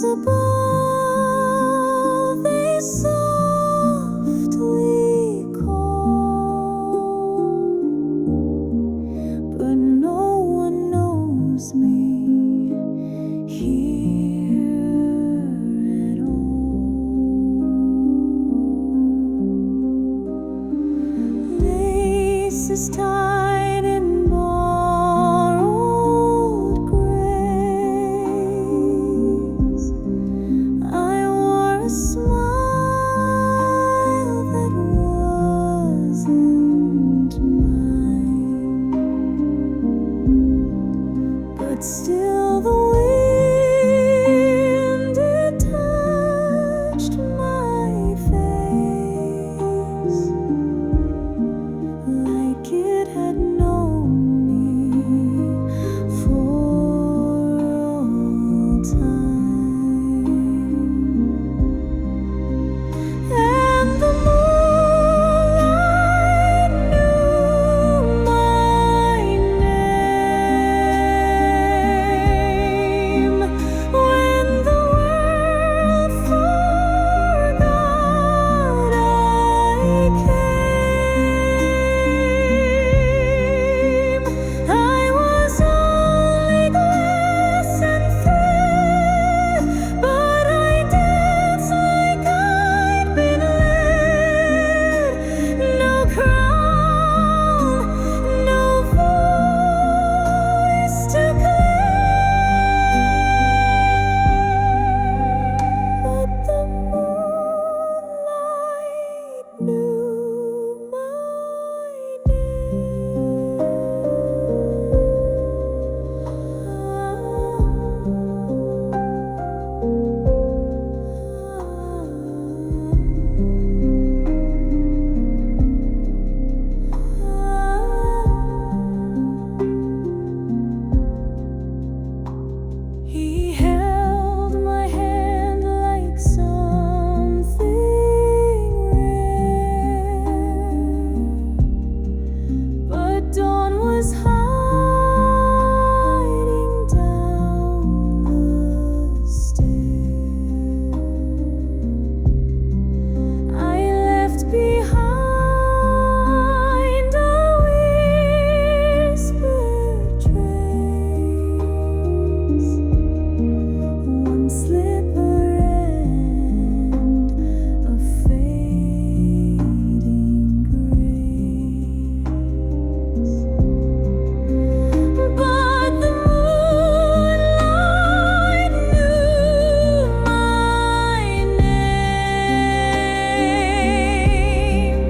above, they softly call, but no one knows me here at all. Lace is tied in borrowed grace. I wore a smile that wasn't mine, but still the wind, it touched my face like it had known me for all time. And the moonlight knew my name when the world forgot I came. I was only glass and thread, but I danced like I'd been led. No crown, no voice to claim, but the moonlight knew my He held my hand like something rare, but dawn was hiding down the stair. I left behind a whispered trace, one slipper and a fading grace. But the moonlight knew my name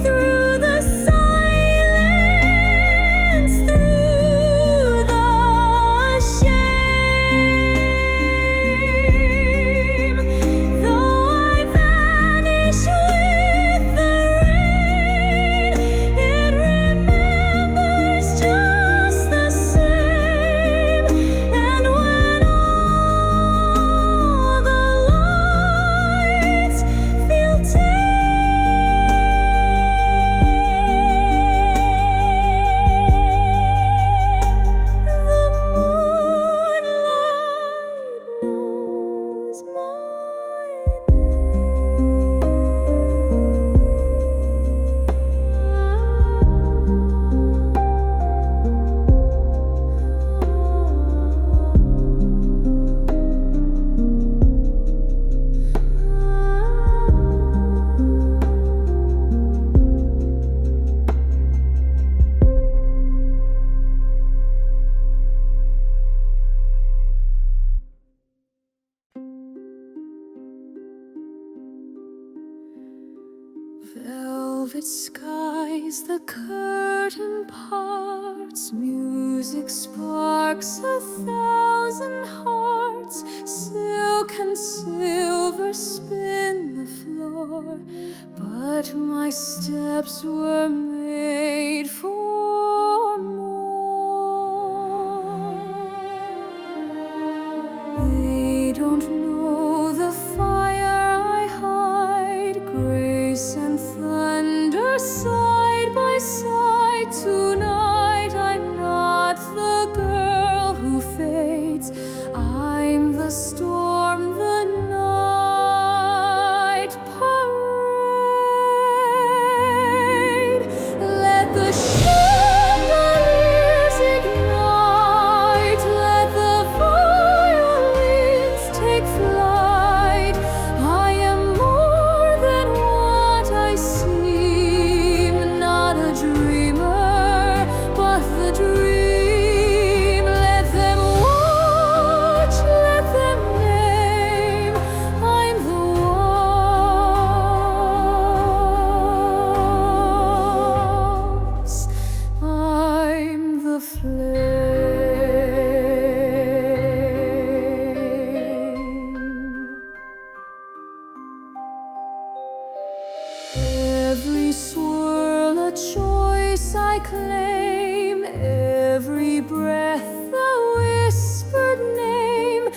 through the silence, through the shame. Though I vanish with the rain, it remembers just the same. And when all the lights feel the moonlight knows my velvet skies, the curtain parts, music sparks, 1,000 hearts, silk and silver spin the floor, but my steps were made for more. They don't know the fire I hide, grace and thunder side by side. Tonight I'm not the girl who fades, I'm the claim every breath, a whispered name.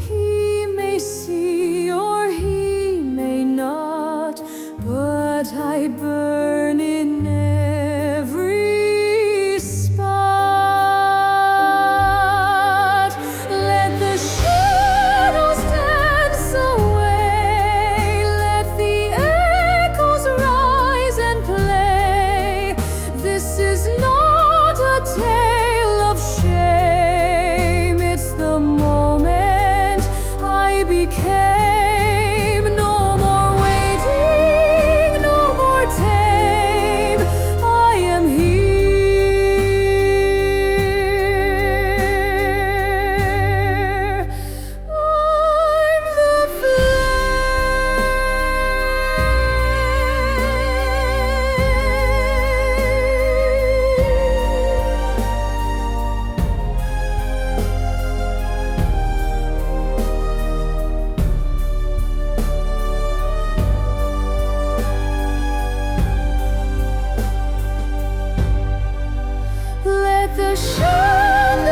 He may see or he may not, but I burn in every spot. Let the shadows dance away, let the echoes rise and play. This is not a tale of shame, it's the moment I became. No more waiting, no more tame, I am here. I'm the Let the chandeliers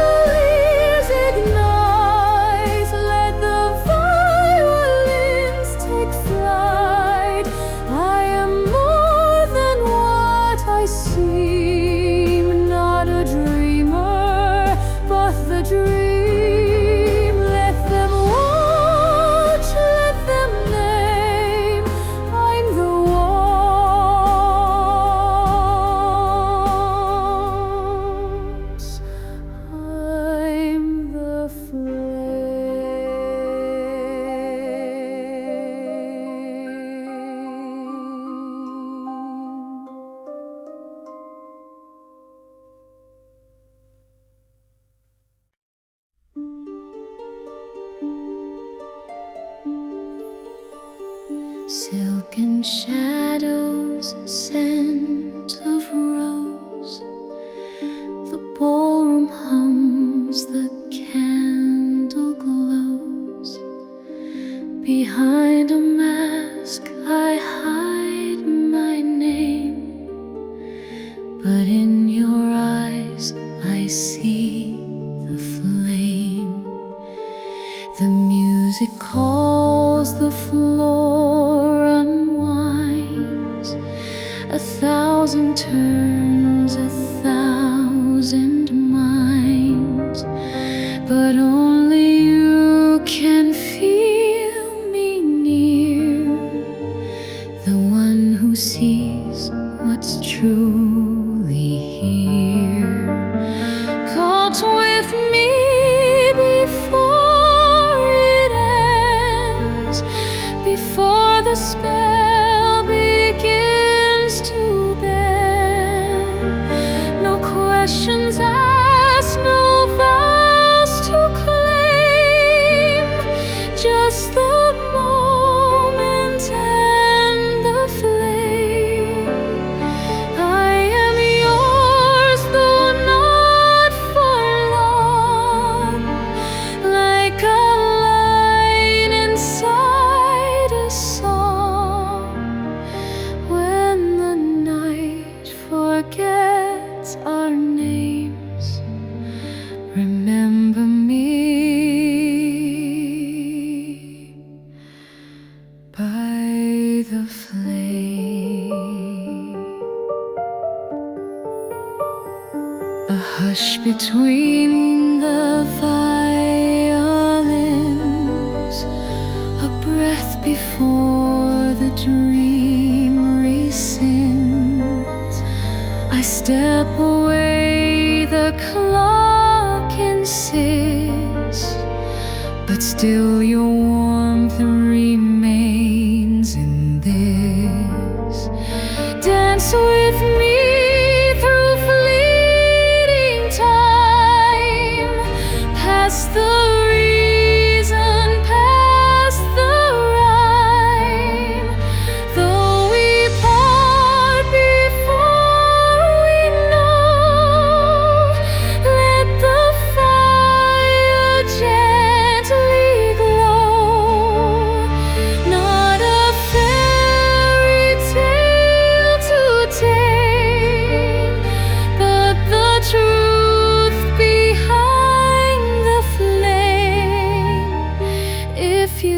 ignite, let the violins take flight. I am more than what I seem, not a dreamer, but the dream. Let them watch, let them name, I'm the waltz, I'm the silken shadows, scent of rose. The ballroom hums, the candle glows. Behind a mask I hide my name, but in your eyes I see the flame. The music calls, the floor unwinds. 1,000 turns, 1,000 minds, but only you can feel me near. The one who sees what's truly here. Caught with me before it ends, before the spell begins to bend. No questions asked, no vows to claim, just the moment and the flame. I am yours, though not for long, like a line inside a song. When the night forgets our names, remember me by the flame. A hush between the violins, a breath before the dream rescinds. I step away, the clock insists, but still your warmth remains in this. Dance with me through fleeting time, past the reason, past the rhyme. Though we part before we know, let the fire gently glow.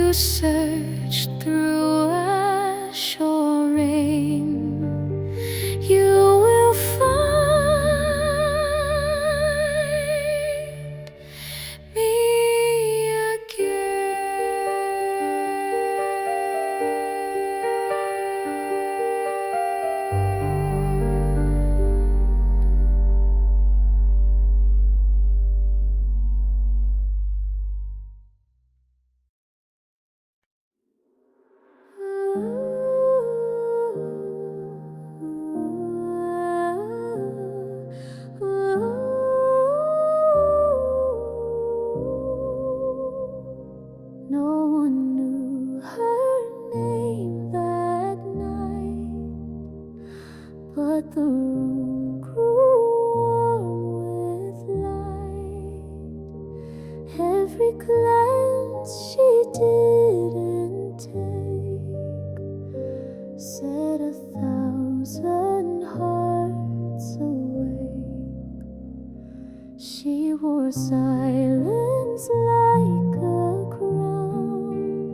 you search through ash or rain, you will find me No one knew her name that night, but the room grew warm with light. Every glance she didn't take set 1,000 hearts awake. She wore silence like a crown,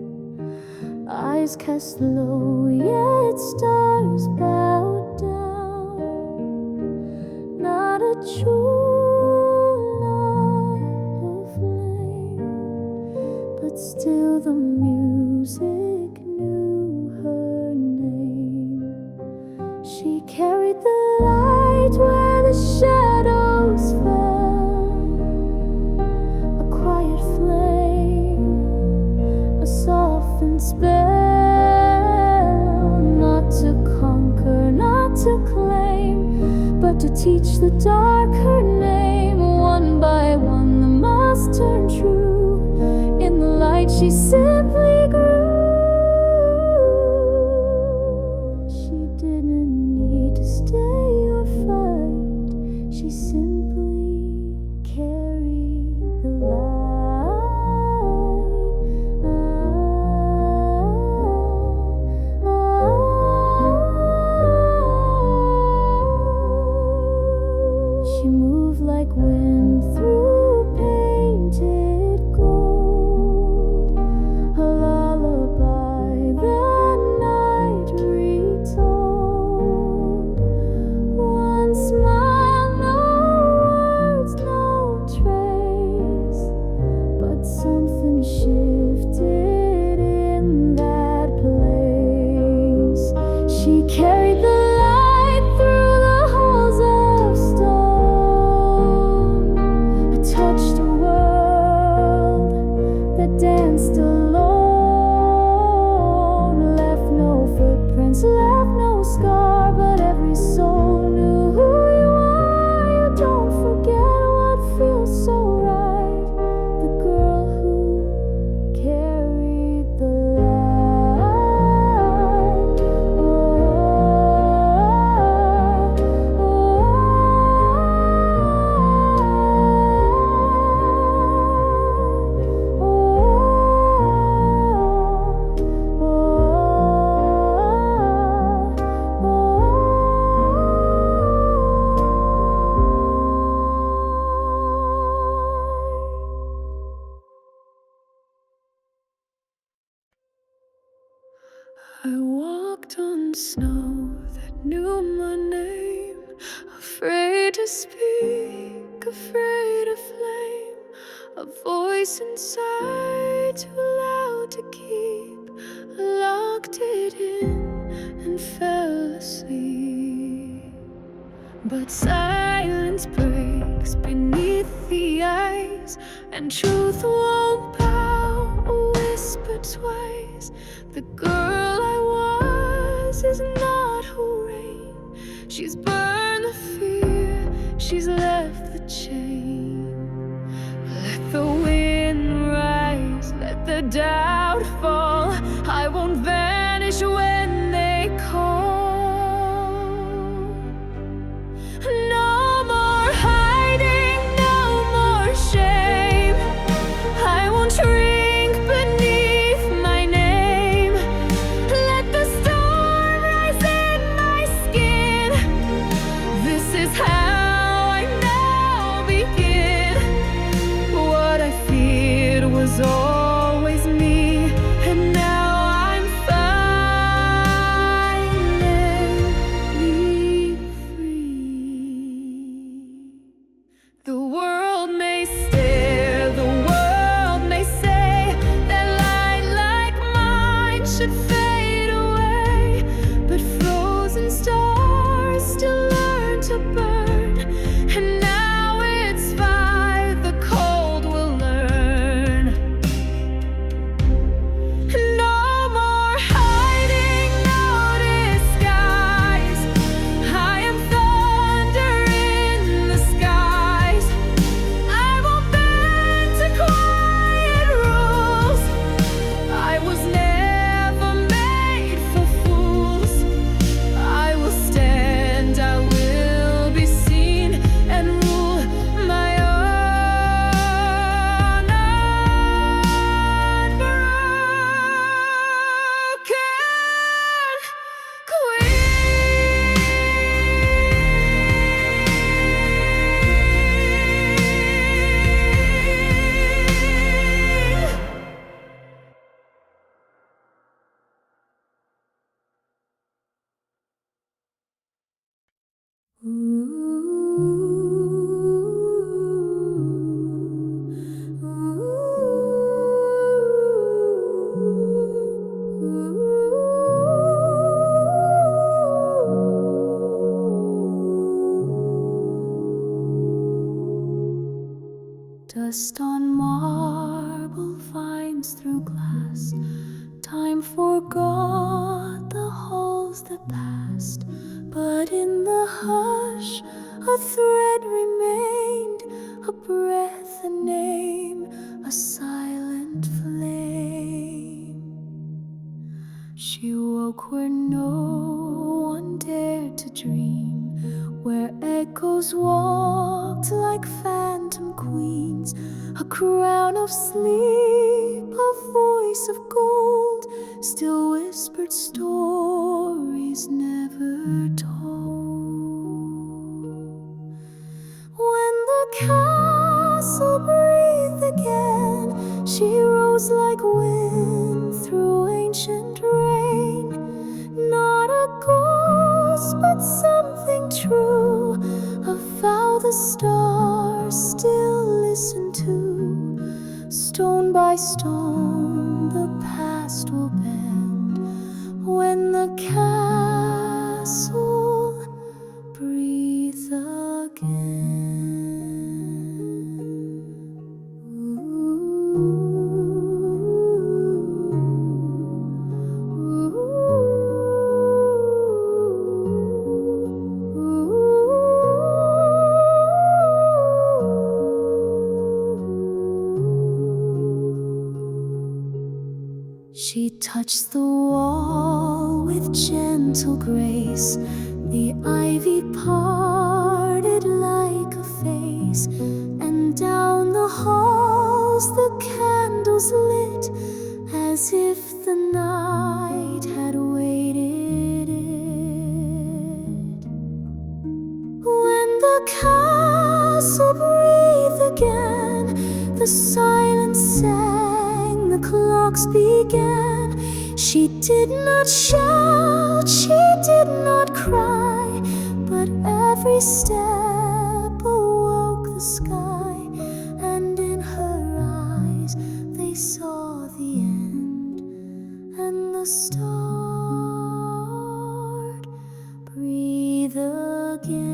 eyes cast low, yet stars bowed down. Not a jewel, not a flame, but still the music knew her name. She carried the light where the shadows fell, a quiet flame, a softened spell, not to conquer, not to claim, but to teach the dark her name. One by one the masks turned true, in the light she simply grew. She didn't need to stay or fight, she simply carried the light. She moved like wind through painted gold, a lullaby the night retold. One smile, no words, no trace, but something shifted in that place. She carried the light through the halls of stone, touched a world that danced alone, left no footprints, left no scar, but every soul knew who you are. You don't forget what feels so right, the girl who carried the light. I walked on snow that knew my name, afraid to speak, afraid of flame, a voice inside too loud to keep. I locked it in and fell asleep. But silence breaks beneath the ice, and truth won't bow or whisper twice. The girl I was is not who reigned. She's burned the fear, she's left the chain. Let the wind rise, let the doubt fall. I won't vanish when they call. No more hiding, no more shame. I won't shrink beneath my name. Let the storm rise in my skin. This is how I now begin. What I feared was always me, Dust on marble finds through glass. Time forgot the halls that passed, but in the hush a thread remained, a breath, a name, a silent flame. She woke where no one dared to dream, where echoes walked like phantom queens, a crown of sleep, a voice of gold, still whispered stories never told. When the castle breathed again, she rose like wind through ancient rain. Not a ghost, but something true, a vow the stars still listen to. Stone by stone the past will bend when the castle breathes again. She touched the wall with gentle grace. The ivy parted like a face, and down the halls the candles lit, as if the night had waited it. When the castle breathed again, the silence sang, the clocks began. She did not shout, she did not cry, but every step awoke the sky, and in her eyes they saw the end, and the start breathe again.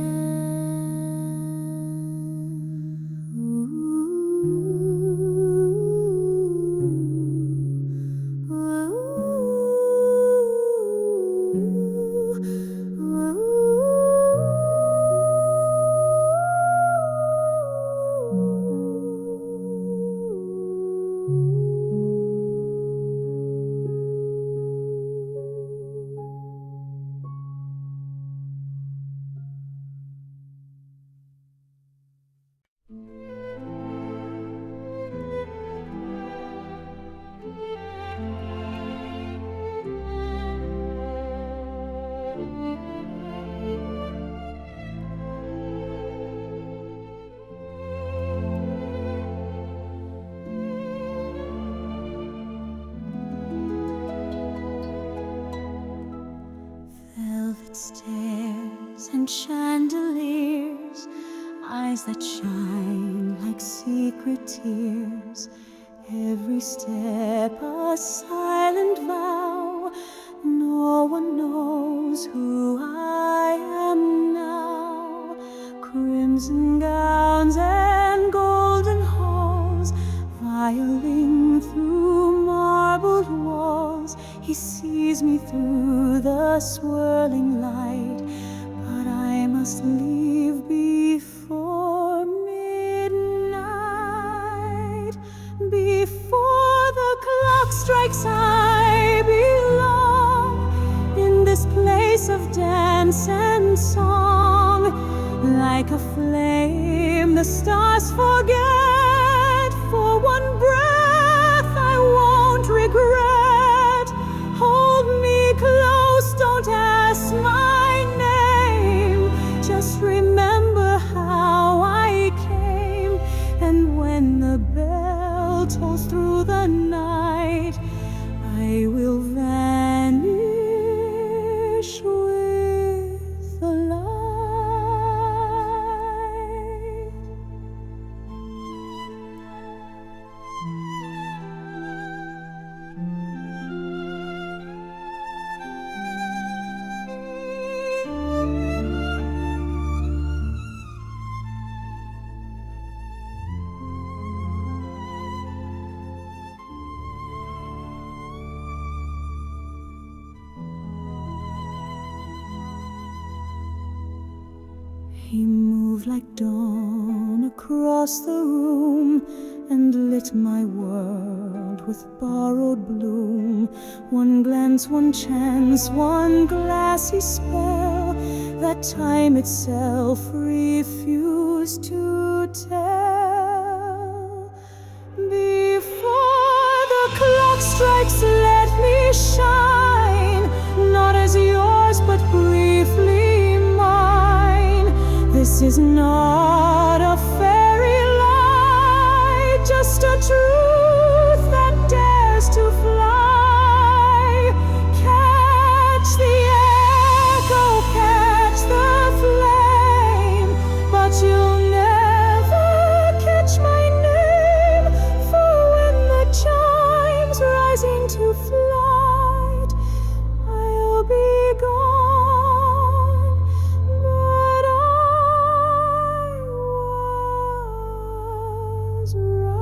Stairs and chandeliers, eyes that shine like secret tears. Every step a silent vow. No one knows who I am now. Crimson gowns and golden halls, violing through marbled walls. He sees me through the swirling light, but I must leave before midnight. Before the clock strikes, I belong in this place of dance and song. Like a flame the stars forget, for one breath I won't regret. Hold me close, don't ask my name. Just remember how I came. And when the bell tolls through the night, I will vanish with the light. He moved like dawn across the room and lit my world with borrowed bloom. One glance, one chance, one glassy spell that time itself refused to tell. Before the clock strikes, let me shine, not as yours but briefly mine. This is not a fairy light, just a truth that dares to fly. Catch the echo, catch the flame, but you'll never catch my name. For when the chimes rising to flight, I'll be gone, but I was right.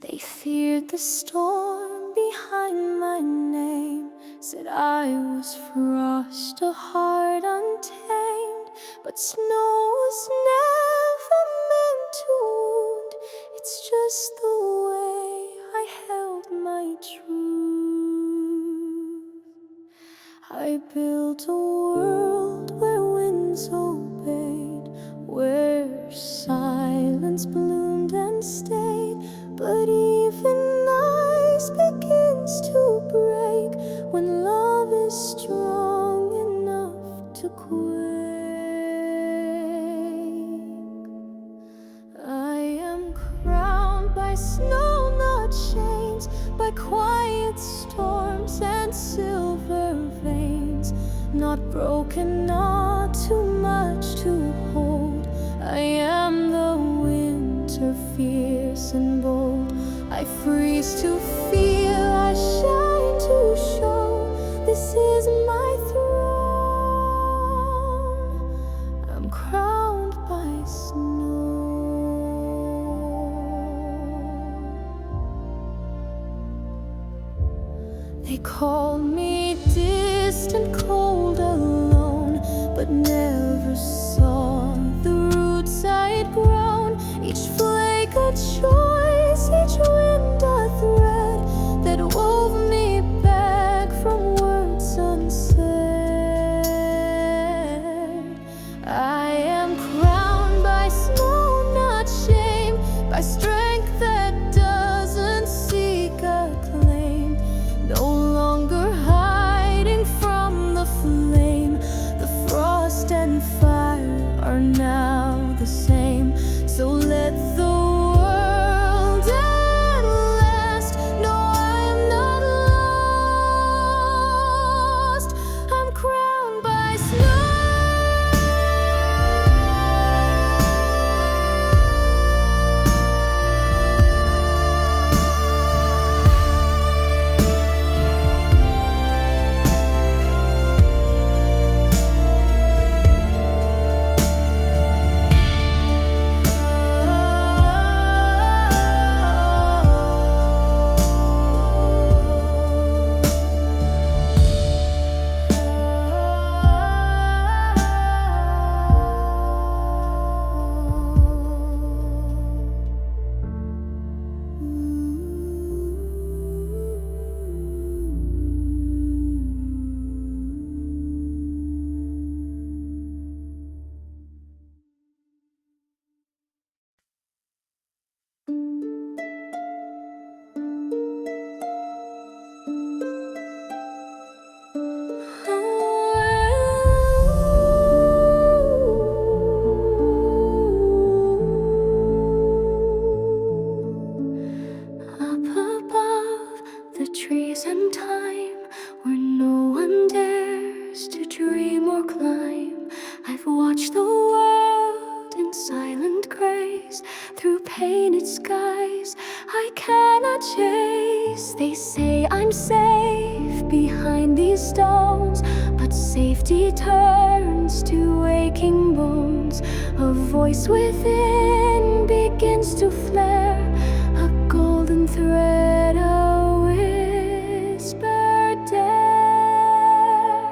They feared the storm behind my name, said I was frost, a heart untamed. But snow was never meant to wound, it's just the way I held my truth. I built a world where winds obeyed, where silence bloomed and stayed. But even ice begins to break when love is strong enough to quake. I am crowned by snow, not chains, by quiet storms and silver veins. Not broken, not too much to hold. I am the winter, fierce and bold. I freeze to feel, I shine to show. This is my throne. I'm crowned by snow. They call me distant, cold, alone, but never saw the roots I'd grown. Each flake a choice, each wind a thread that wove me back from words unsaid. I am crowned by snow, not shame, by strength that doesn't seek acclaim. No longer hiding from the flame. The frost and fire are now the same. So let the world at last know I am not lost. I'm crowned by snow. Up above the trees and time, where no one dares to dream or climb, I've watched the world in silent grace. Through painted skies I cannot chase. They say I'm safe behind these stones, but safety turns to aching bones. A voice within begins to flare, a golden thread, a whispered dare.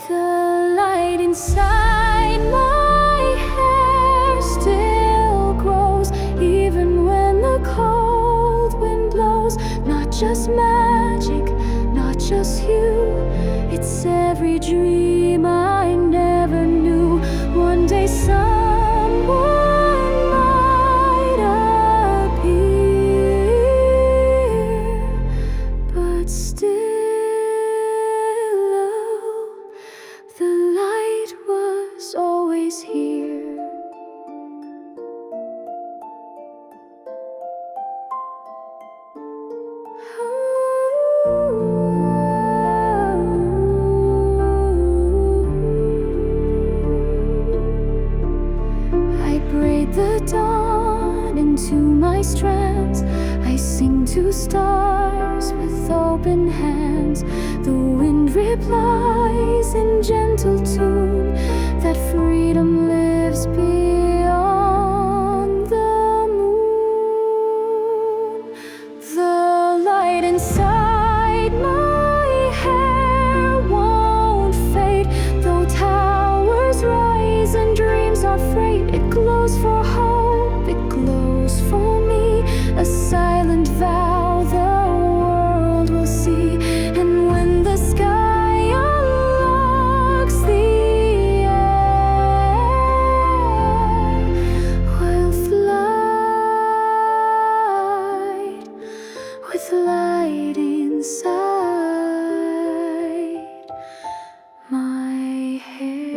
The light inside my hair still grows, even when the cold wind blows. Not just magic, not just you, it's every dream I never knew. One day someone might appear, but still the light was always here. I braid the dawn into my strands. I sing to stars with open hands. The wind replies in gentle tune that freedom lives beyond the moon. The light inside my hair won't fade, though towers rise and dreams are frayed. It glows for hope, it glows for me, a silent vow the world will see. And when the sky unlocks the air, we'll fly with light inside my hair.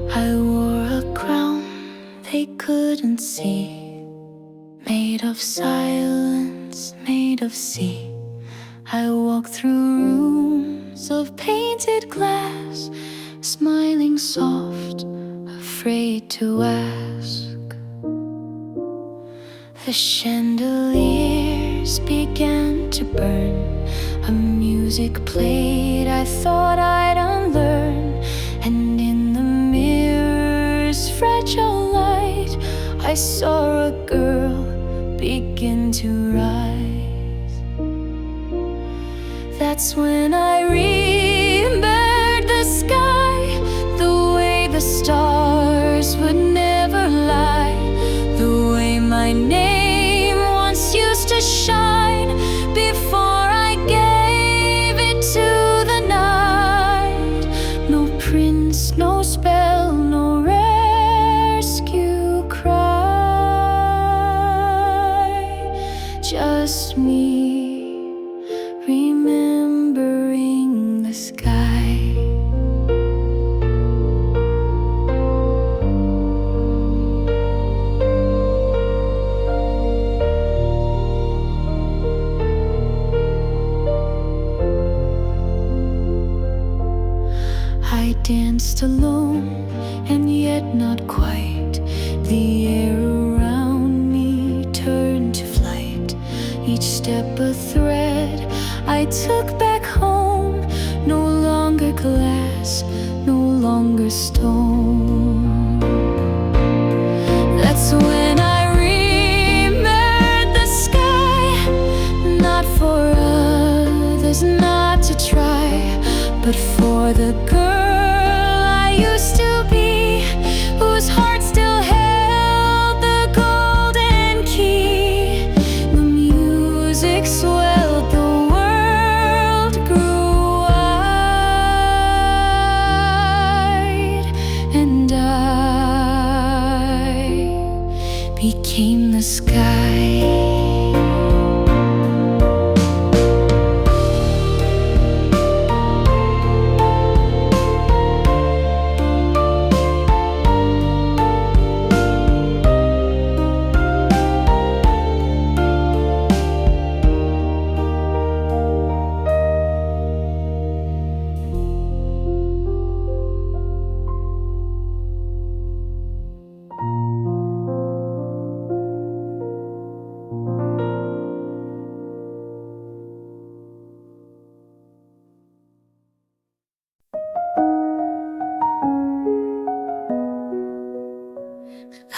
I wore a crown they couldn't see, made of silence, made of sea. I walked through rooms of painted glass, smiling soft, afraid to ask. The chandeliers began to burn, a music played I thought I'd unlearn. And in the mirror's fragile light, I saw a girl begin to rise. That's when I remembered the sky, the way the stars would never lie, the way my name once used to shine before I gave it to the night. No prince, no spell, no rescue cry, just me remembering the sky. I danced alone and yet not quite. The air around me turned to flight, each step a thread I took back home. No longer glass, no longer stone. That's when I remembered the sky, not for others not to try, but for the girl I used to be, whose heart still held the golden key. The music swelled, the world grew wide.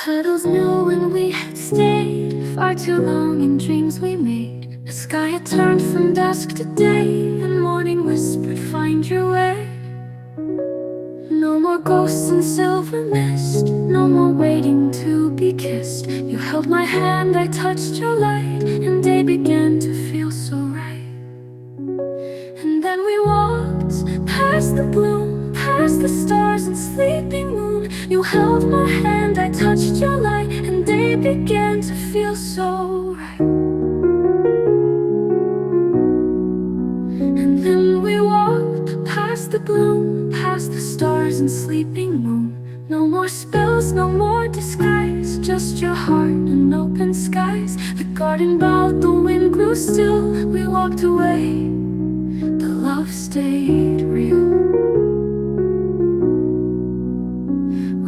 Petals knew when we had stayed far too long in dreams we made. The sky had turned from dusk to day, and morning whispered, find your way. No more ghosts and silver mist, no more waiting to be kissed. You held my hand, I touched your light, and day began to feel so right. And then we walked past the bloom, past the stars and sleeping moon. You held my hand, I touched your light, and day began to feel so right. And then we walked past the bloom, past the stars and sleeping moon. No more spells, no more disguise, just your heart and open skies. The garden bowed, the wind grew still. We walked away, the love stayed real.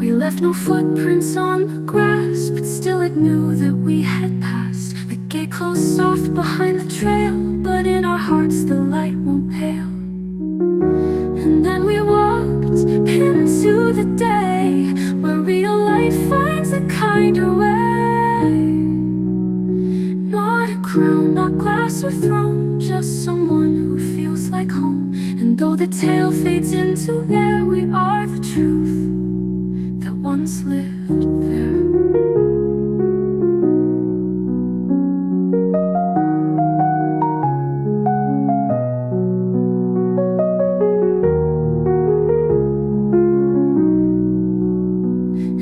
We left no footprints on the grass, but still it knew that we had passed. The gate closed soft behind the trail, but in our hearts the light won't pale. And then we walked into the day, where real life finds a kinder way. Not a crown, not glass or throne, just someone who feels like home. And though the tale fades into air, we are the truth that once lived there.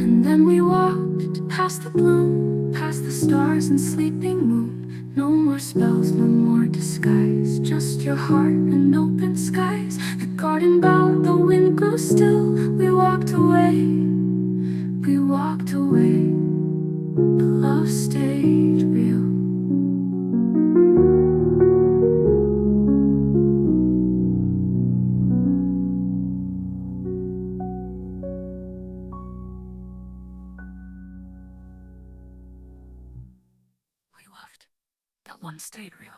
And then we walked past the bloom, past the stars and sleeping moon. No more spells, no more disguise, just your heart and open skies. The garden bowed, the wind grew still. We walked away, we walked away, but love stayed real. We loved, that one stayed real.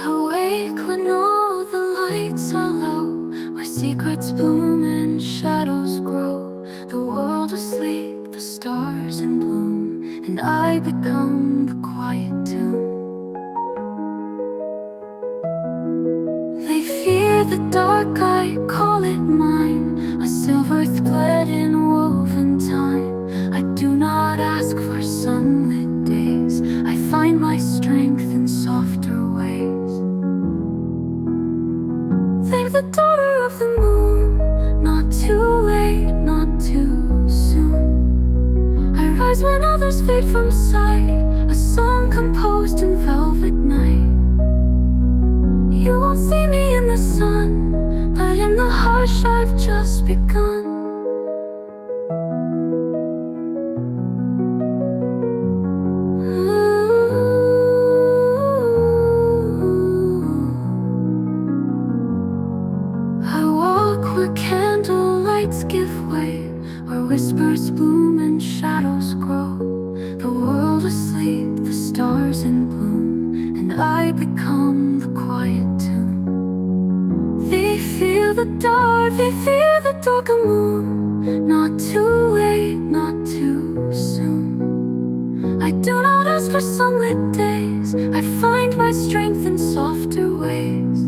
Awake when all the lights are low, where secrets bloom and shadows grow. The world asleep, the stars in bloom, and I become the quiet tune. They fear the dark, I call it mine, a silver thread in woven time. I do not ask for sunlit days, I find my strength in softer ways. Thank the daughter of the moon, not too late, not too soon. I rise when others fade from sight, a song composed in velvet night. You won't see me in the sun, but in the hush I've just begun. I walk where candle lights give way, where whispers bloom and shadows grow. The world asleep, the stars in bloom, and I become the quiet tune. They fear the dark, they fear the darker moon, not too late, not too soon. I do not ask for sunlit days, I find my strength in softer ways.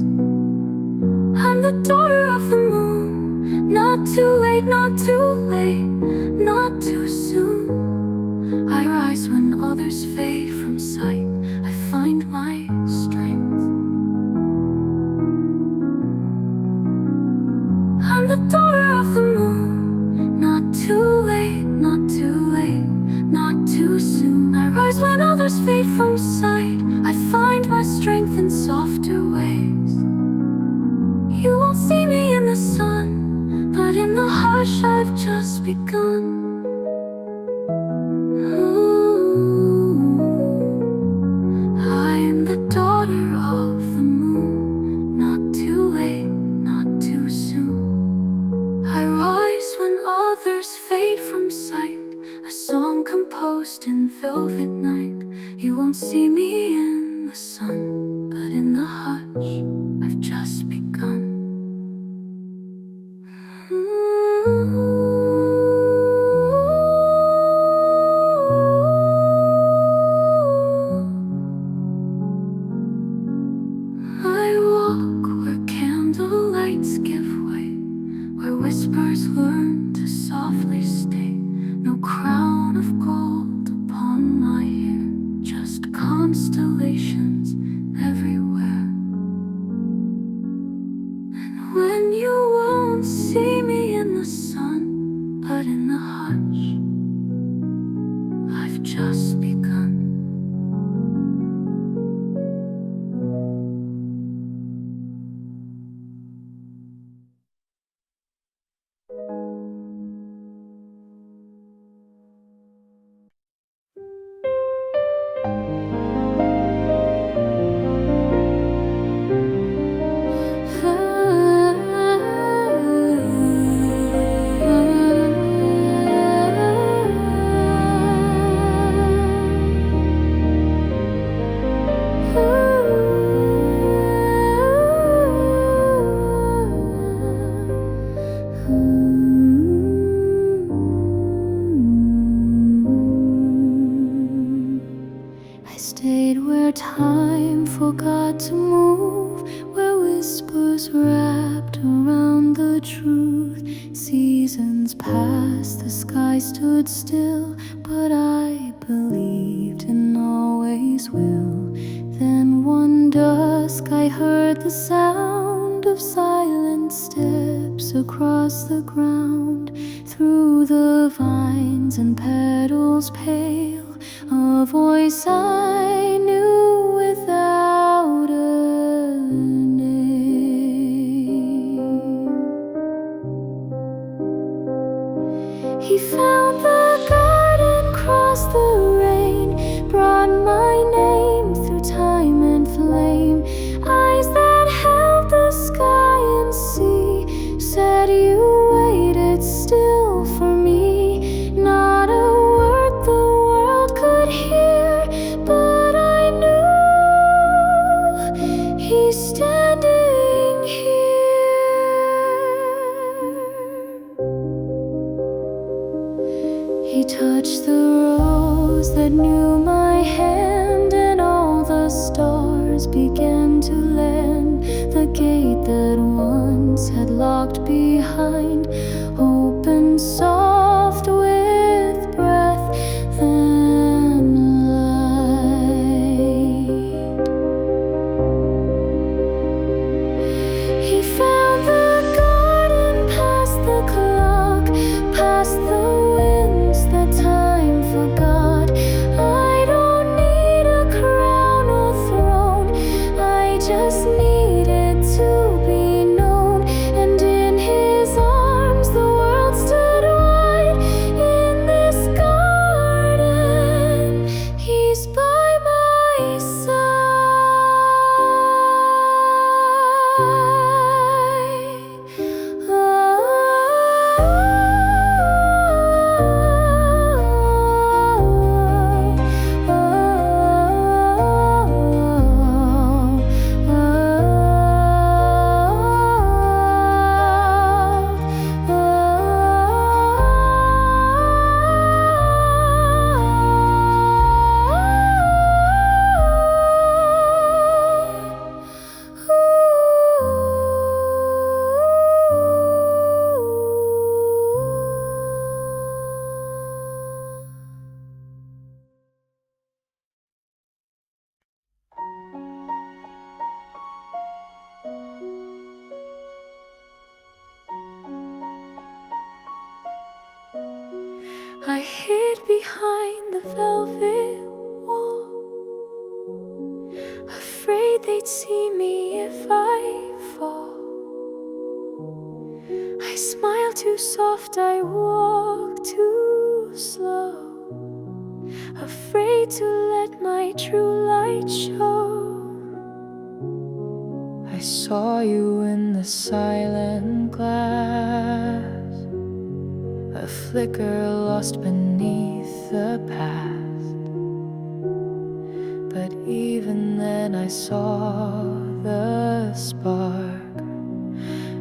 I'm the daughter of the moon, not too late, not too late, not too soon. I rise when others fade from sight, I find my strength. I'm the daughter of the moon, not too late, not too late, not too soon. I rise when others fade from sight, I find my strength in softer ways. You the sun, but in the hush I've just begun. I'm the daughter of the moon, not too late, not too soon. I rise when others fade from sight, a song composed in velvet night. You won't see me in the sun, but in the hush I've just begun. I walk where candle lights give way, where whispers learn to softly stay. No crown of gold upon my hair, just constellations everywhere. And when you won't see me in the sun, but in the hush, I've just begun. I stayed where time forgot to move, where whispers wrapped around the truth. Seasons passed, the sky stood still, but I believed and always will. Then one dusk I heard the sound of silent steps across the ground, through the vines and petals pale, a voice I knew without a name. He found the garden, crossed the rain, brought my name through time and flame. Eyes that held the sky and sea said you waited still for me. Not a word the world could hear, but I knew he's standing here. He touched the rose that knew my hand, and all the stars began to lend. The gate that once had locked behind opened soft with breath, then light. He found the garden past the clock, past the winds that time forgot. I don't need a crown or throne, I just needed to be known. And in his arms the world stood wide. In this garden he's by my I hid behind the velvet wall, afraid they'd see me if I fall. too soft, I walk too slow, afraid to let my true light show. I saw you in the silent glass, a flicker lost beneath the past. But even then I saw the spark,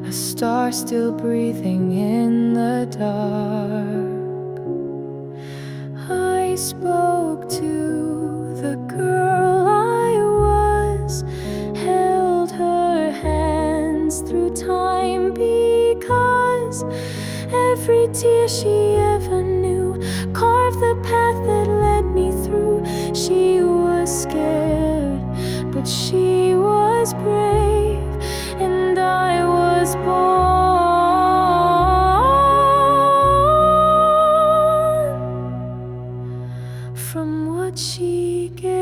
a star still breathing in the dark. I spoke to the girl I was, held her hands through time, because every tear she ever knew carved the path that led me through. She was scared, but she was brave, and I was born from what she gave.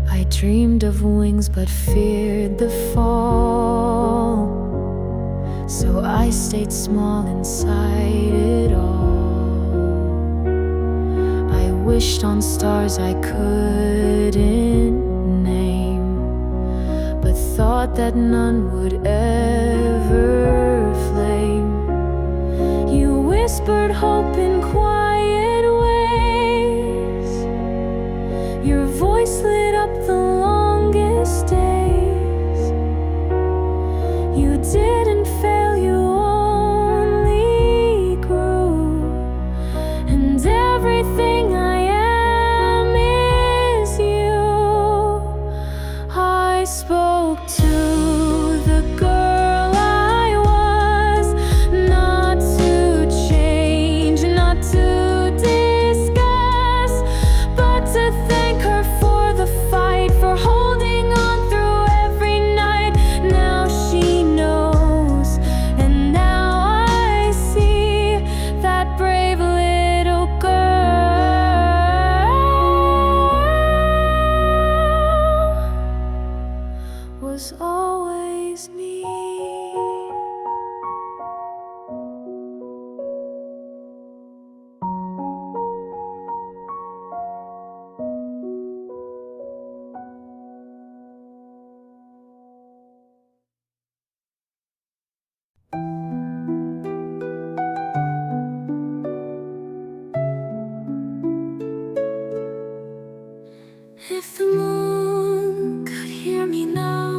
I dreamed of wings but feared the fall, so I stayed small inside it all. I wished on stars I couldn't name, but thought that none would ever flame. You whispered hope in quiet ways, your voice lit up the longest days. You didn't fail, you only grew, and everything I am is you. I spoke to the girl I was, not to change, not to discuss, but to thank her for the fight, for holding on through every night. Now she knows, and now I see that brave little girl was always me. If the moon could hear me now,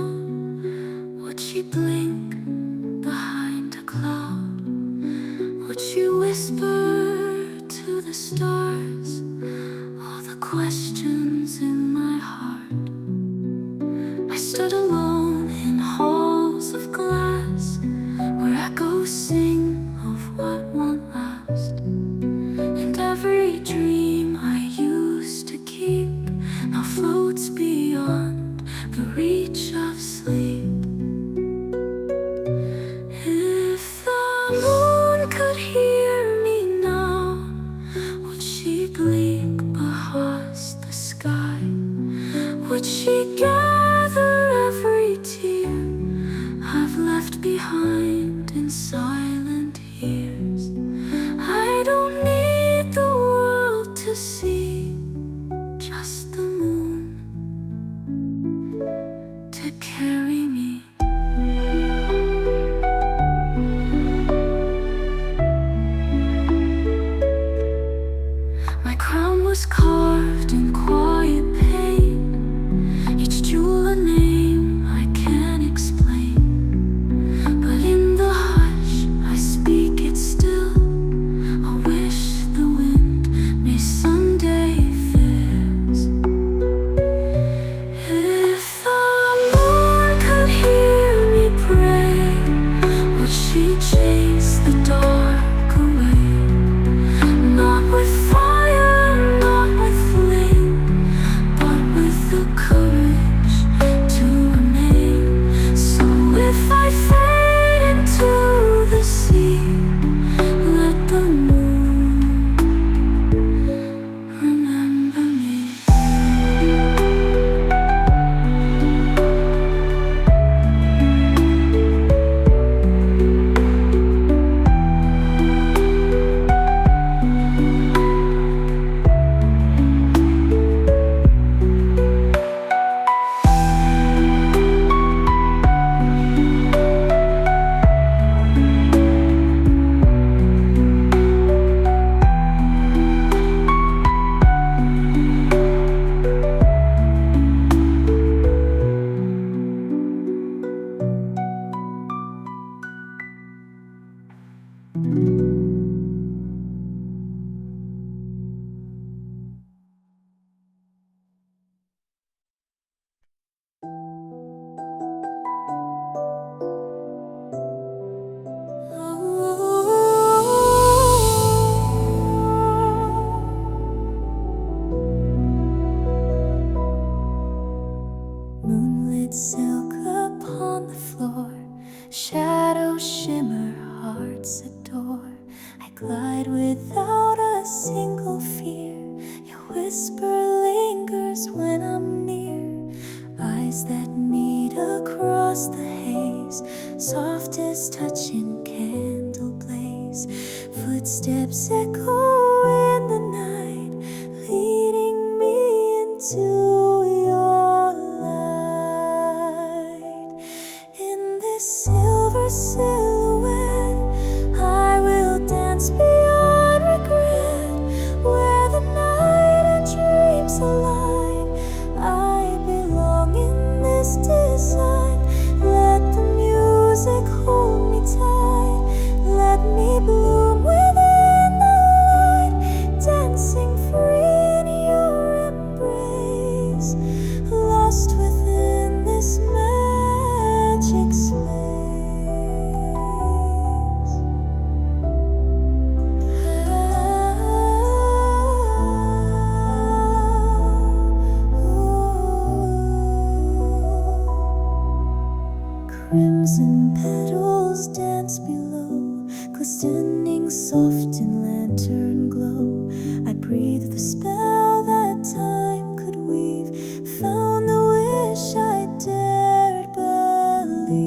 would she blink behind a cloud? Would she whisper to the stars all the questions in my heart? I stood alone in halls of glass, where echoes sing of what won't last. And every dream I used to keep now floats beyond the reach of sleep. If the moon could hear me now, would she blink across the sky? Would she gather every tear I've left behind in silent years? I don't need the world to see, just the moon to carry me. My crown was carved in quiet pain, each jewel a name I can't explain. But in the hush Moonlit silk upon the floor, shadows shimmer, hearts adore. I glide without a single fear. Your whisper lingers when I'm near. Eyes that meet across the haze, soft as touching candle blaze. Footsteps echo in the night, leading me into your light. In this silver silhouette, I will dance beyond regret. Where the night and dreams align, I belong in this design. Let the music hold me tight. Let me bloom within the light, dancing free in your embrace, lost within this magic space. Crimson petals dance below, glistening soft in lantern glow. I breathe the spell that time could weave, found the wish I dared believe.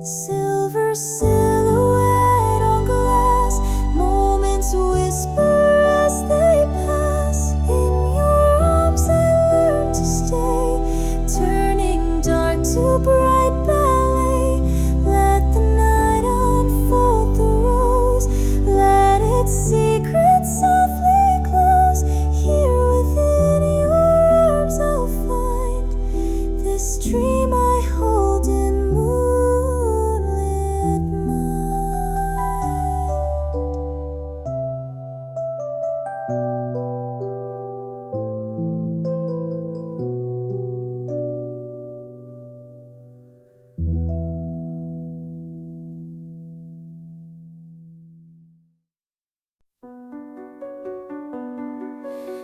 Silver silhouette on glass, moments whisper as they pass. In your arms I learn to stay, turning dark to bright ballet. Let the night unfold the rose, let its secret softly close. Here within your arms I'll find this dream I hold in moonlit mind.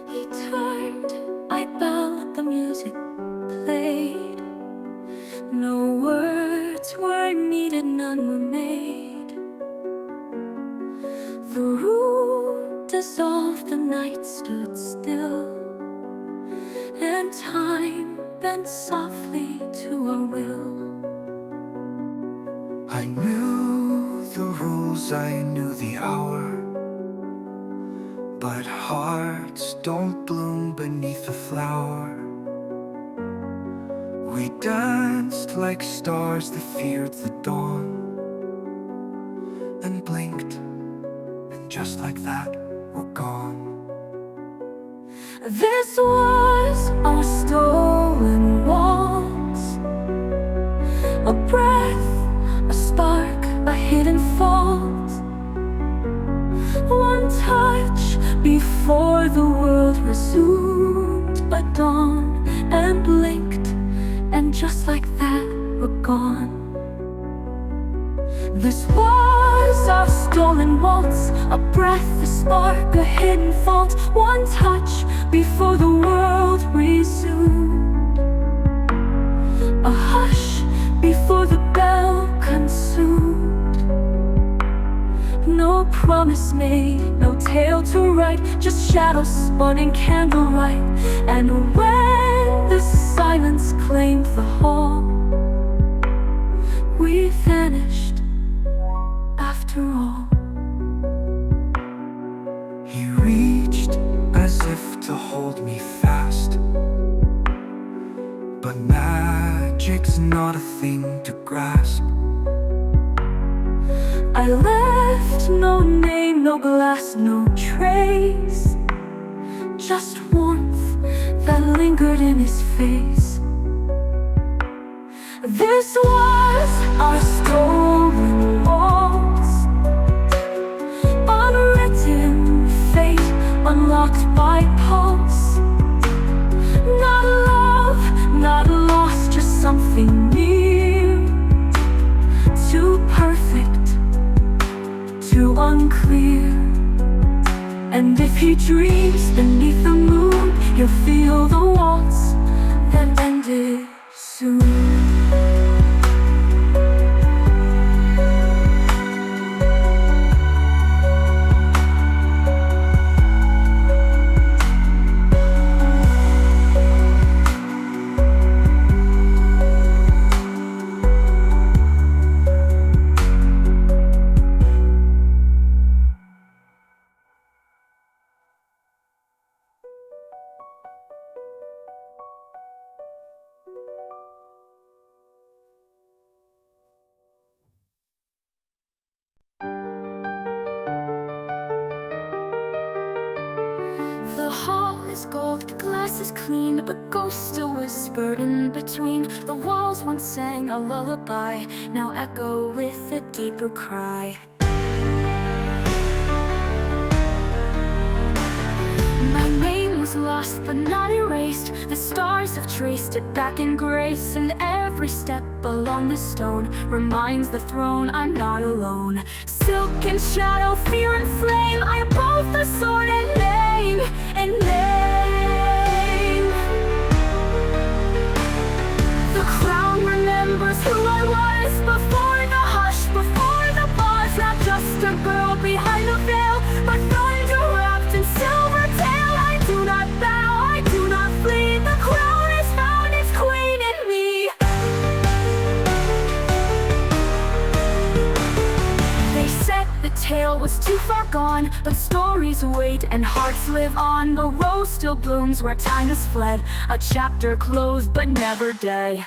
He turned, I bowed, the music played. No words were needed, none were made. The room dissolved, the night stood still, and time bent softly to our will. I knew the rules, I knew the hour, but hearts don't bloom beneath a flower. We danced like stars that feared the dawn, and blinked, and just like that, we're gone. This was our stolen waltz, a breath, a spark, a hidden fault. One touch before the world resumed a dawn, and blinked, and just like that, we're gone. This was our stolen waltz, a breath, a spark, a hidden fault. One touch before the world resumed, a hush before the bell consumed. No promise made, no tale to write, just shadows spun in candlelight. And when the silence claimed the hall, we vanished after all. He reached as if to hold me fast, but magic's not a thing to grasp. I left no name, no glass, no trace, just warmth that lingered in his face. This was our stolen waltz, too perfect, too unclear. And if he dreams beneath the moon, he'll feel the waltz that ended soon. The hall is gold, the glass is clean, but ghosts still whisper in between. The walls once sang a lullaby, now echo with a deeper cry. My name was lost but not erased. The stars have traced it back in grace, and every step along the stone reminds the throne I'm not alone. Silk and shadow, fear and flame, I am both the sword and name, and name. The crown remembers who I was before the hush, before the pause. Not just a girl behind the veil, but thunder wrapped in silver tail. I do not bow, I do not flee. The crown has found its queen in me. They said the tale was too far gone, but stories wait and hearts live on. The rose still blooms where time has fled, a chapter closed but never dead.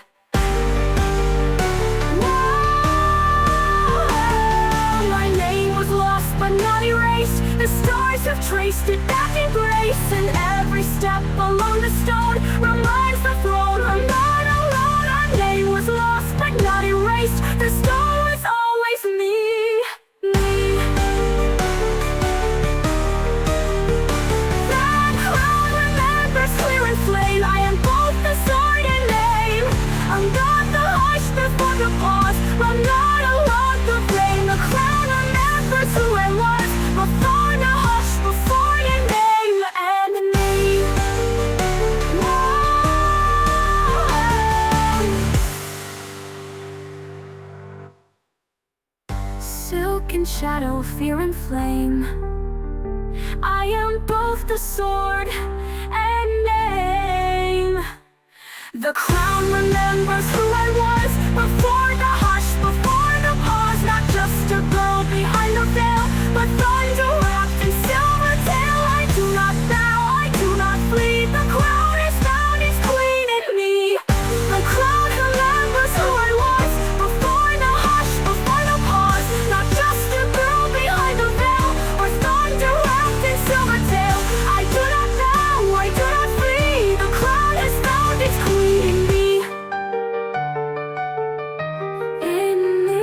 My name was lost but not erased. The stars have traced it back in grace, and every step along the stone reminds the throne I'm not alone. Our name was lost but not erased. The stone was always me. That crown remembers clear and flame. I am both the sword and name. I'm not the hush before the pause. I'm not alone, the flame. The crown remembers who I was before the hush, before the name and the name. Silk and shadow, fear and flame, I am both the sword and name. The crown remembers who I was before the hush, before the pause. Not just a girl behind the veil, but thunder wrapped in silver tail. I do not bow, I do not flee. The crown has found its queen in me. The crown remembers who I was before the hush, before the pause. Not just a girl behind the veil, or thunder wrapped in silver tail. I do not bow, I do not flee. The crown has found its queen in me. In me.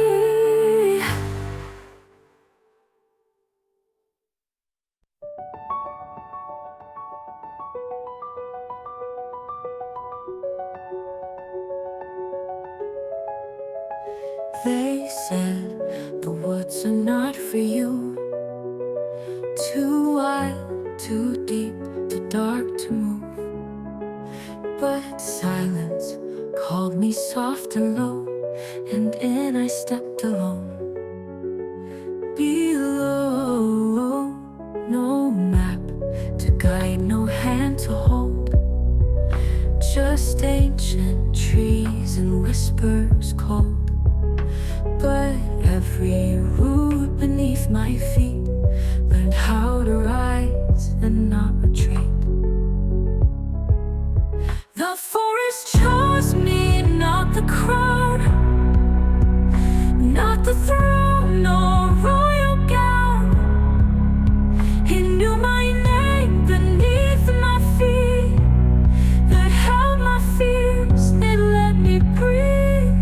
They said the woods are not for you. Too wild, too deep, too dark to move. But silence called me soft and low, and in I stepped alone. Below, no map to guide, no hand to hold. Just ancient trees and whispers cold. But every root beneath my feet learned how to rise and not retreat. The forest chose me, not the crowd, not the throne nor royal gown. He knew my name beneath my feet, that held my fears, it let me breathe.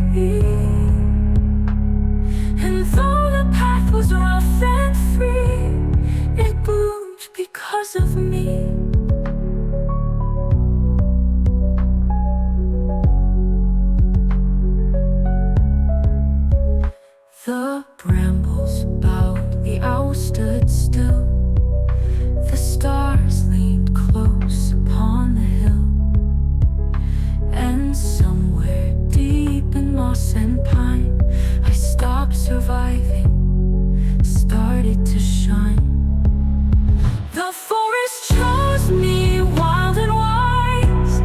And though the path was rough and free, it bloomed because of me. The brambles bowed, the owl stood still. The stars leaned close upon the hill. And somewhere deep in moss and pine, I stopped surviving, started to shine. The forest chose me, wild and wise,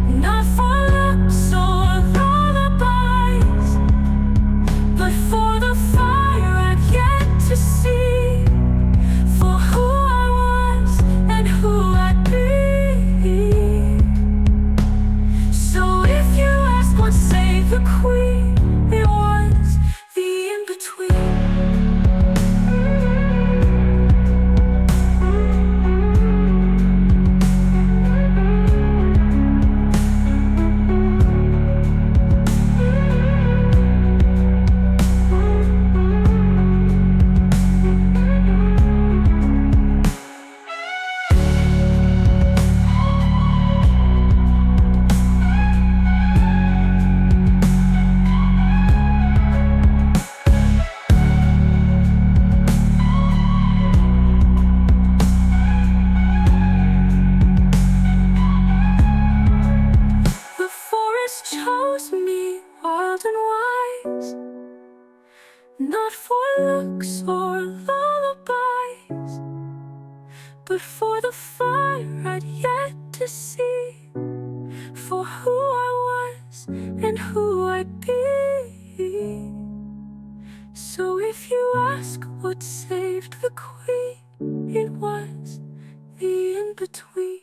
not for looks or lullabies, but for the fire I'd yet to see, for who I was and who I'd be. So if you ask what saved the queen, it was the in-between. Chose me, wild and wise, not for looks or lullabies, but for the fire I'd yet to see, for who I was and who I'd be. So if you ask what saved the queen, it was the in-between.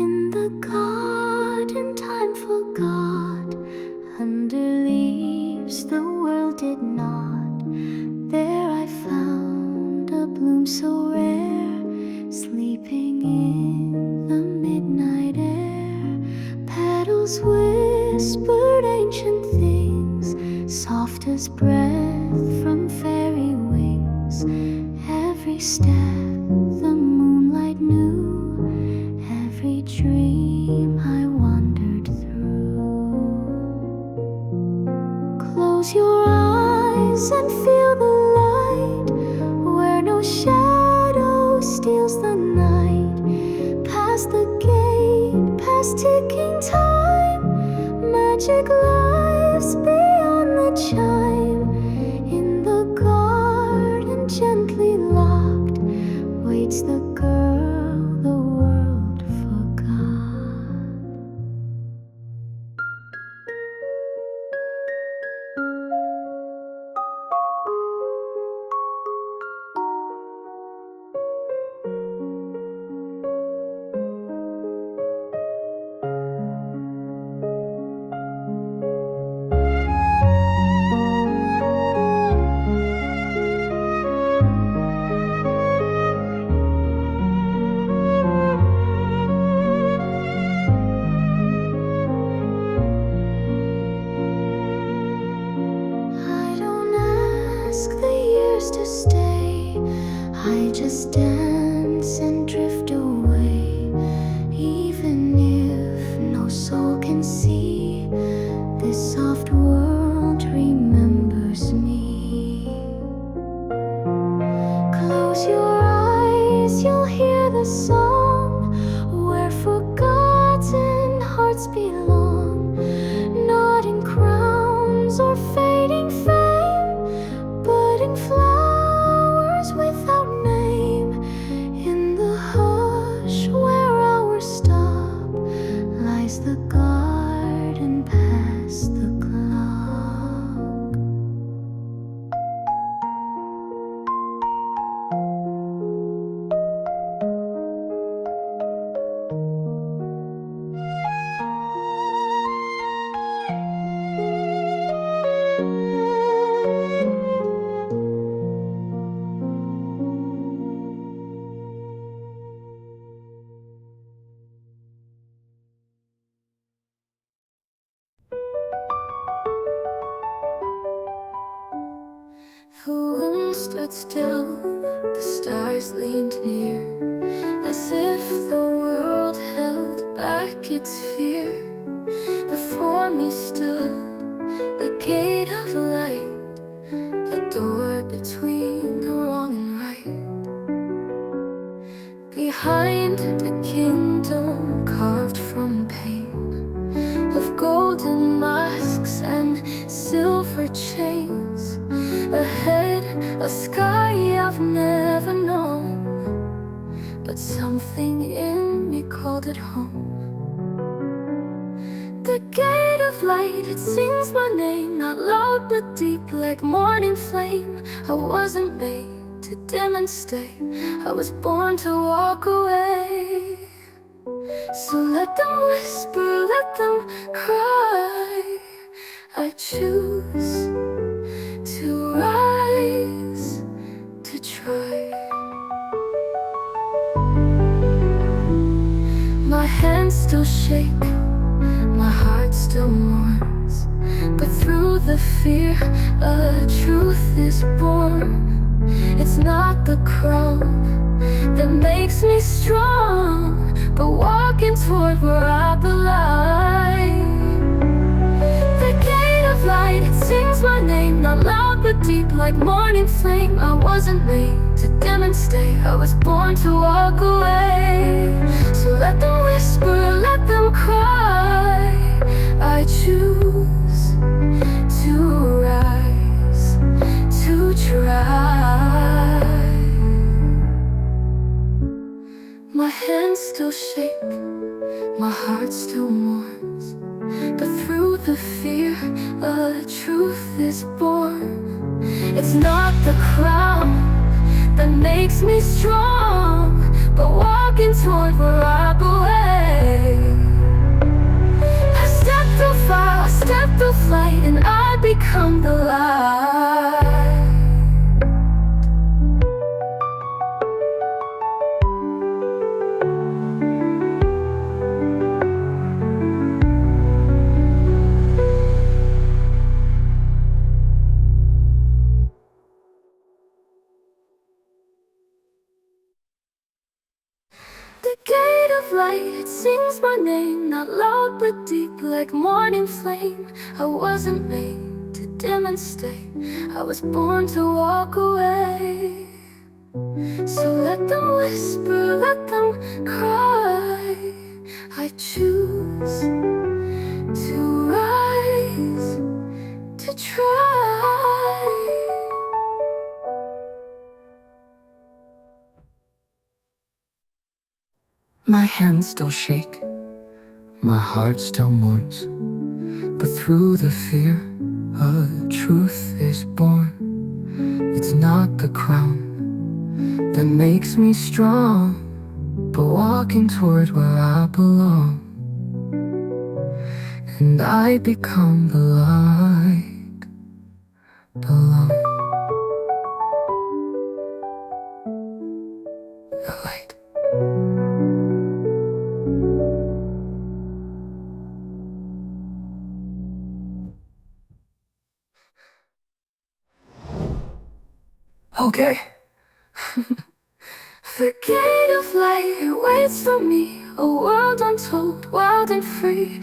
In the garden, time forgot. Under leaves, the world did not. There I found a bloom so rare, sleeping in the midnight air. Petals whispered ancient things, soft as breath from fairy wings. Every step the moonlight knew, every dream I wandered through. Close your eyes and feel the light, where no shadow steals the night. Past the gate, past ticking time, magic lives beyond the chime. In the garden, gently locked, waits the girl the world forgot. I don't ask the years to stay, I just dance and drift away. Even if no soul can see, this soft world remembers me. Close your eyes, you'll hear the song where forgotten hearts belong. Not in crowns or fading fame, but in flowers without name. In the hush where hours stop, lies the garden past the clock. stood still, the stars leaned near, as if the world held back its fear. Before me stood the gate of light, a door between the wrong and right. Behind a kingdom carved from pain, of golden masks and silver chains. Ahead, a sky I've never known, but something in me called it home. The gate of light, it sings my name, not loud but deep, like morning flame. I wasn't made to dim and stay, I was born to walk away. So let them whisper, let them cry, I choose to rise, to try. My hands still shake, my heart still mourns, but through the fear, a truth is born. It's not the crown that makes me strong, but walking toward where I belong. The gate of light, it sings my name, not loud but deep, like morning flame. I wasn't made to dim and stay, I was born to walk away. So let them whisper, let them cry, I choose to rise, to try. My hands still shake, my heart still mourns, but through the fear, a truth is born. It's not the crown that makes me strong, but walking toward where I belong. I step through fire, I step through flight, and I become the light. The gate of light, it sings my name, not loud but deep, like morning flame. I wasn't made to dim and stay, I was born to walk away. So let them whisper, let them cry, I choose to rise, to try. My hands still shake, my heart still mourns, but through the fear, a truth is born. It's not the crown that makes me strong, but walking toward where I belong. And I become the light, the light, the light. Okay. The gate of light, it waits for me, a world untold, wild and free.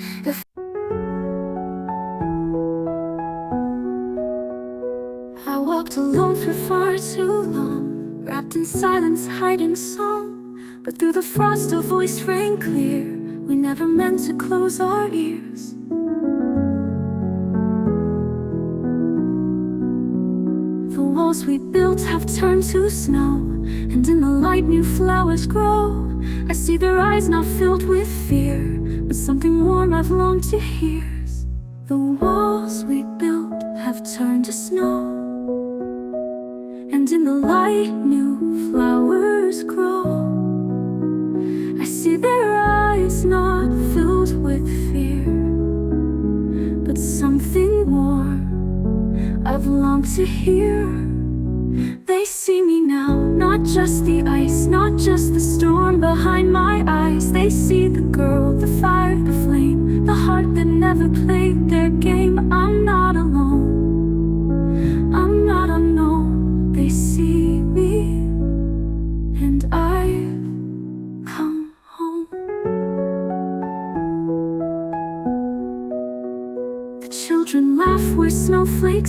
I walked alone for far too long, wrapped in silence, hiding song. But through the frost a voice rang clear, we never meant to close our ears. The walls we built have turned to snow, and in the light new flowers grow. I see their eyes not filled with fear, but something warm I've longed to hear. The walls we built have turned to snow, and in the light new flowers grow. I see their eyes not filled with fear, but something warm I've longed to hear. They see me now, not just the ice, not just the storm behind my eyes. They see the girl, the fire, the flame, the heart that never played their game. I'm not alone, I'm not unknown. They see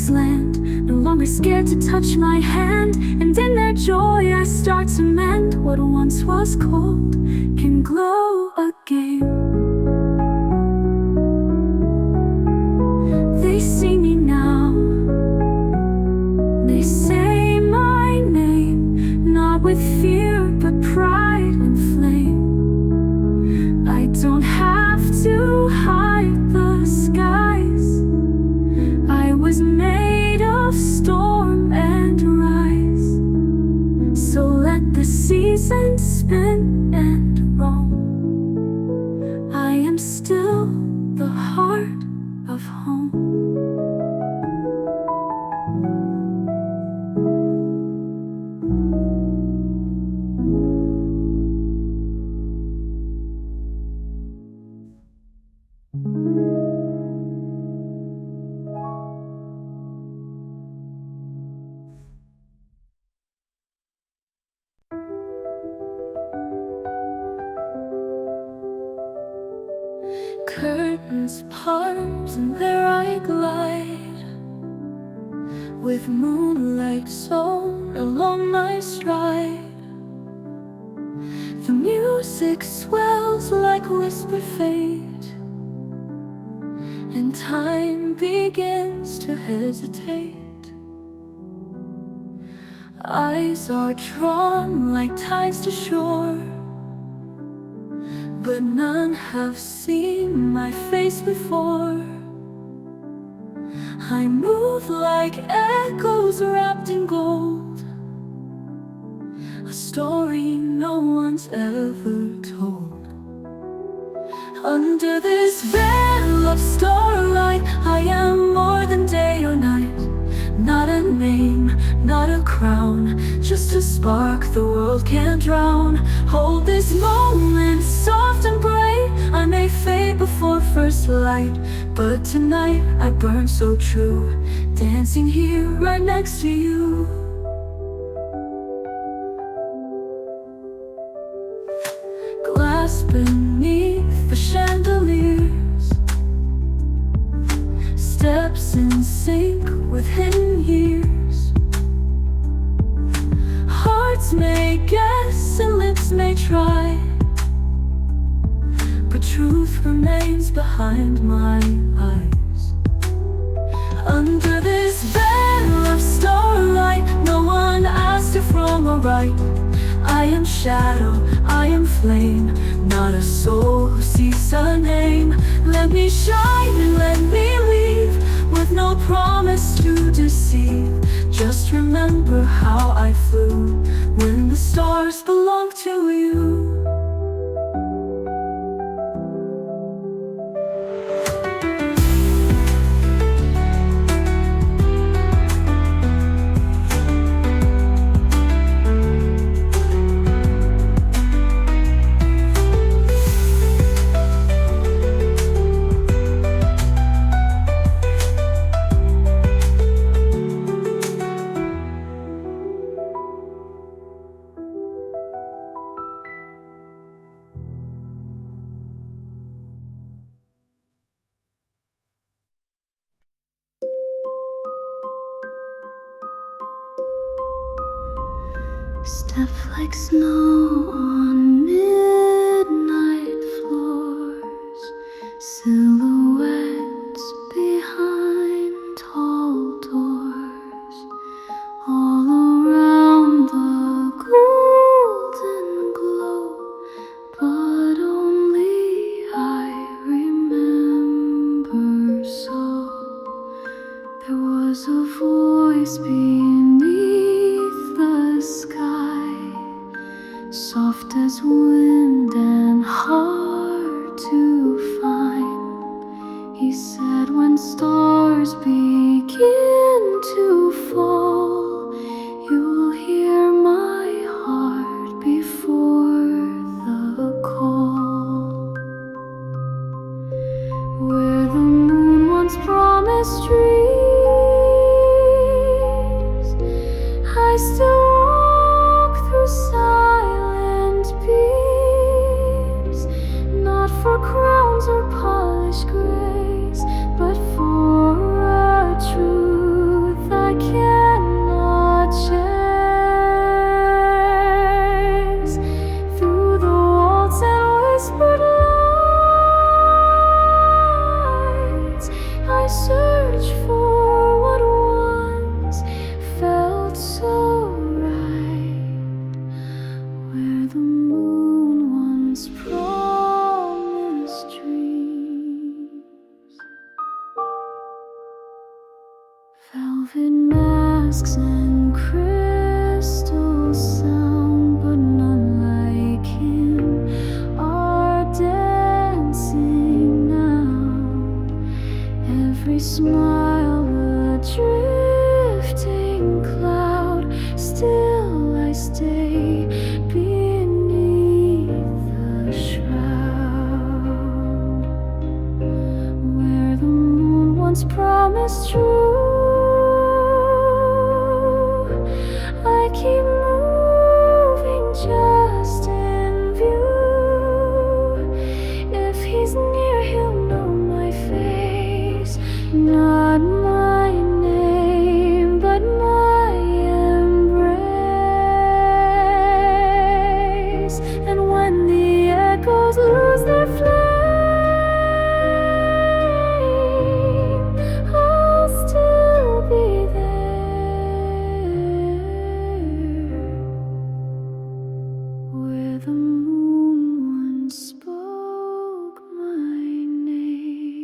fairies' land, no longer scared to touch my hand. And in their joy I start to mend. What once was cold can glow again. They see me now, they say my name, not with fear but pride and flame. I don't have to hide the skies. I was made of storm and rise. So let the seasons spin and roam. I am still the heart of home. Curtains part and there I glide, with moonlight sewn along my stride. The music swells like whispered fate, and time begins to hesitate. Eyes are drawn like tides to shore, but none have seen my face before. I move like echoes wrapped in gold, a story no one's ever told. Under this veil of starlight, I am more than day or night. Not a name, not a crown, just a spark the world can't drown. Hold this moment soft and bright. I may fade before first light, but tonight I burn so true, dancing here right next to you. Glass beneath the chandeliers, steps in sync with hidden years. Hearts may guess and lips may try, but truth remains behind my eyes. Under this veil of starlight, no one asked if wrong or right. I am shadow, I am flame, not a soul who seeks a name. Let me shine and let me leave, with no promise to deceive. Just remember how I flew when the stars belong to you. Step like snow on midnight floors, silhouettes behind tall doors. All around the golden glow, but only I remember so. There was a voice beneath the sky, soft as wind and hard to find. He said, when stars begin to fall, you'll hear my heart before the call. Where the moon once promised dreams, I still walk through silent peace. Velvet masks and crystal sound, but none like him are dancing now. Every smile a drifting cloud, still I stay beneath the shroud, where the moon once promised true. I keep moving just in view. If he's near, he'll know my face, not my name, but my embrace. And when the echoes lose their flame, I'll still be there, where the moon once spoke my name.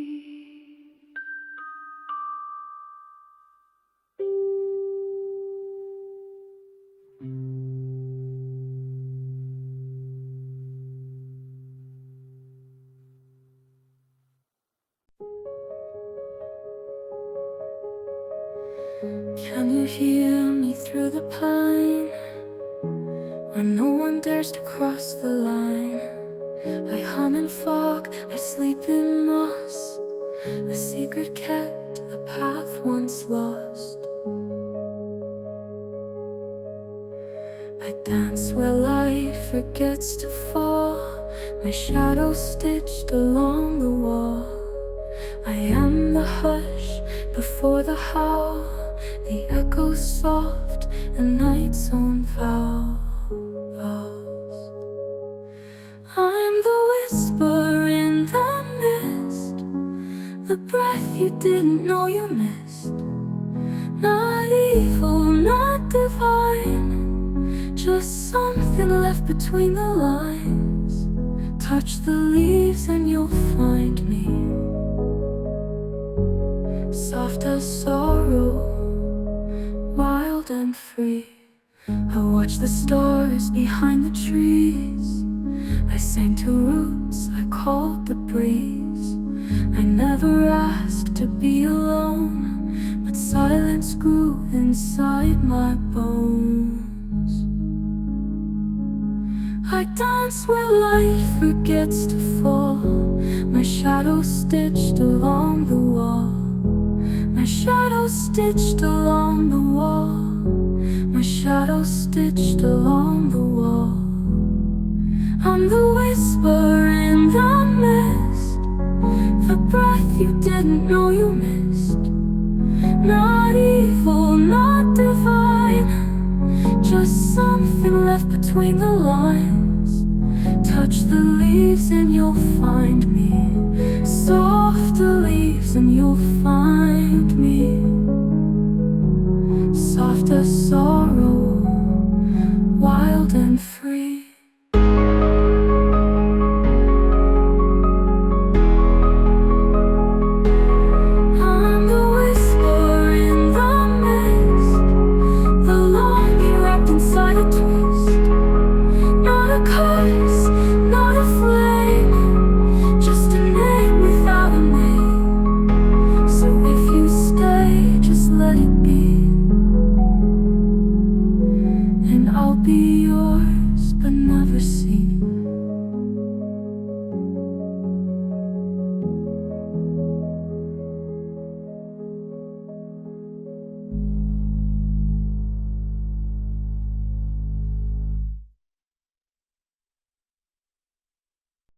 Can you hear me through the pine, when no one dares to cross the line? I hum and fog, I sleep in moss, a secret kept, a path once lost. I dance where light forgets to fall, my shadow stitched along the wall. I am the hush before the howl, the echo soft, the night's own vows. I'm the whisper in the mist, the breath you didn't know you missed. Not evil, not divine, just something left between the lines. Touch the leaves and you'll find me, soft as sorrow, wild and free. I watch the stars behind the trees, I sang to roots, I called the breeze. I never asked to be alone, but silence grew inside my bones. I dance where light forgets to fall, my shadow stitched along the wall. My shadow stitched along the wall, my shadow stitched along the wall. I'm the whisper in the mist, the breath you didn't know you missed. Not evil, not divine, just something left between the lines. Touch the leaves and you'll find me, soft the leaves and you'll find me, soft as sorrow, wild and free. I'm the whisper in the mist, the longing wrapped inside a twist. Not a curse, not a flame, just a name without a name. So if you stay, just let it be, and I'll be yours.